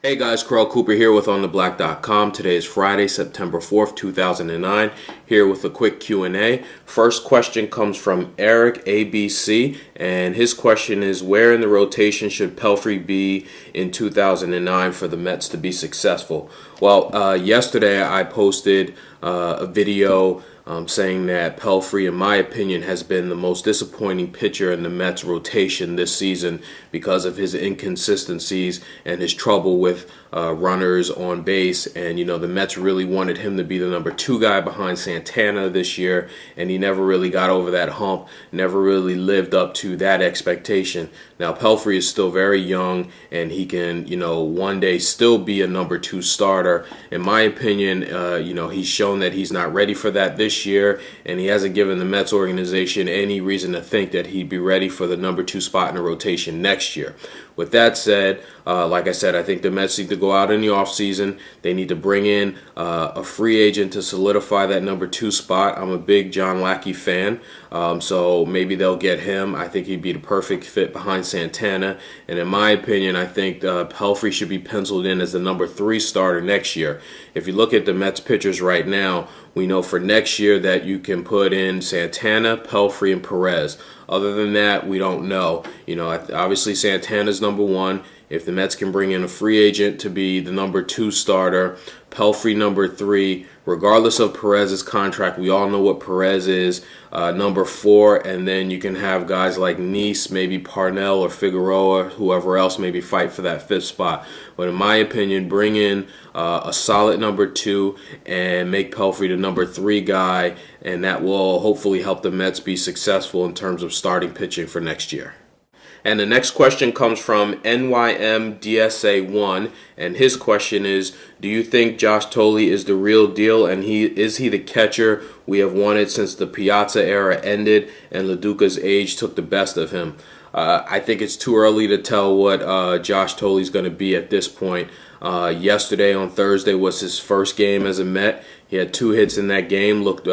Hey guys, Carl Cooper here with OnTheBlack.com. Today is Friday, September 4th, 2009. Here with a quick Q&A. First question comes from Eric ABC, and his question is, where in the rotation should Pelfrey be in 2009 for the Mets to be successful? Well, yesterday I posted a video saying that Pelfrey, in my opinion, has been the most disappointing pitcher in the Mets rotation this season because of his inconsistencies and his trouble with runners on base. And, you know, the Mets really wanted him to be the number 2 guy behind Santana this year, and he never really got over that hump, never really lived up to that expectation. Now, Pelfrey is still very young, and he can, you know, one day still be a number 2 starter. In my opinion, you know, he's shown that he's not ready for that this year, and he hasn't given the Mets organization any reason to think that he'd be ready for the number 2 spot in the rotation next year. With that said, like I said, I think the Mets need to go out in the offseason. They need to bring in a free agent to solidify that number 2 spot. I'm a big John Lackey fan, so maybe they'll get him. I think he'd be the perfect fit behind Santana. And in my opinion, I think Pelfrey should be penciled in as the number 3 starter next year. If you look at the Mets pitchers right now, we know for next year that you can put in Santana, Pelfrey, and Perez. Other than that, we don't know. You know, obviously Santana's number 1. If the Mets can bring in a free agent to be the number 2 starter, Pelfrey number 3, regardless of Perez's contract, we all know what Perez is, number 4, and then you can have guys like Nice, maybe Parnell or Figueroa, whoever else maybe fight for that 5th spot. But in my opinion, bring in a solid number 2 and make Pelfrey the number 3 guy, and that will hopefully help the Mets be successful in terms of starting pitching for next year. And the next question comes from NYMDSA1, and his question is, do you think Josh Thole is the real deal, and is he the catcher we have wanted since the Piazza era ended and LaDuca's age took the best of him? I think it's too early to tell what Josh Thole is going to be at this point. Yesterday on Thursday was his first game as a Met. He had 2 hits in that game, looked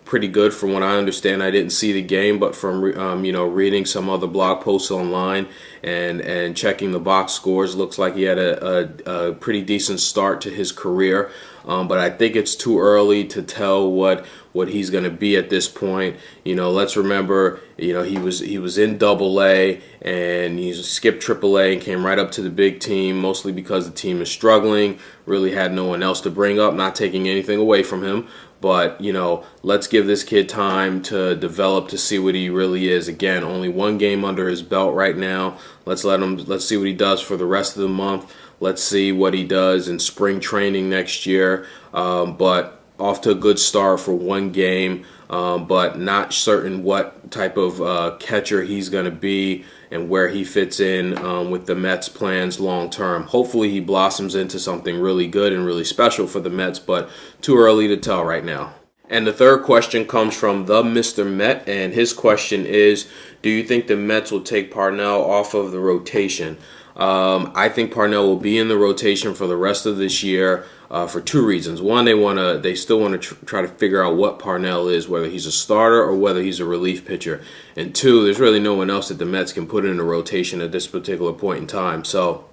pretty good from what I understand. I didn't see the game, but from you know, reading some other blog posts online and checking the box scores, looks like he had a pretty decent start to his career. But I think it's too early to tell what he's going to be at this point. You know, let's remember, you know, he was in Double-A and he skipped Triple-A and came right up to the big team, mostly because the team is struggling. Really had no one else to bring up, not taking anything away from him. But, you know, let's give this kid time to develop to see what he really is. Again, only 1 game under his belt right now. Let's see what he does for the rest of the month. Let's see what he does in spring training next year. But off to a good start for 1 game, but not certain what type of catcher he's going to be and where he fits in with the Mets' plans long term. Hopefully he blossoms into something really good and really special for the Mets, but too early to tell right now. And the third question comes from the Mr. Met, and his question is, do you think the Mets will take Parnell off of the rotation? I think Parnell will be in the rotation for the rest of this year for 2 reasons. One, they still want to try to figure out what Parnell is, whether he's a starter or whether he's a relief pitcher. And 2, there's really no one else that the Mets can put in a rotation at this particular point in time. So,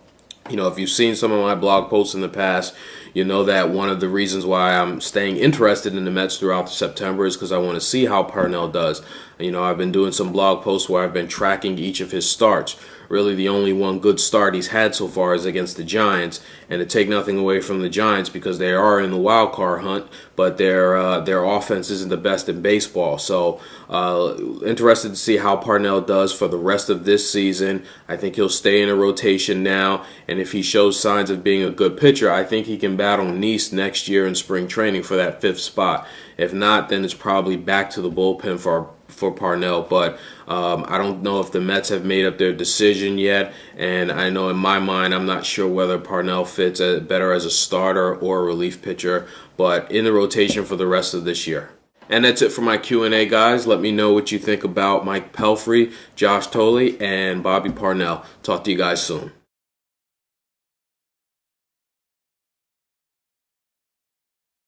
you know, if you've seen some of my blog posts in the past, you know that one of the reasons why I'm staying interested in the Mets throughout September is because I want to see how Parnell does. You know, I've been doing some blog posts where I've been tracking each of his starts. Really, the only one good start he's had so far is against the Giants, and to take nothing away from the Giants because they are in the wild card hunt, but their offense isn't the best in baseball. So, interested to see how Parnell does for the rest of this season. I think he'll stay in a rotation now, and if he shows signs of being a good pitcher, I think he can battle Nice next year in spring training for that 5th spot. If not, then it's probably back to the bullpen for Parnell, but I don't know if the Mets have made up their decision yet, and I know in my mind I'm not sure whether Parnell fits better as a starter or a relief pitcher, but in the rotation for the rest of this year. And that's it for my Q&A, guys. Let me know what you think about Mike Pelfrey, Josh Thole, and Bobby Parnell. Talk to you guys soon.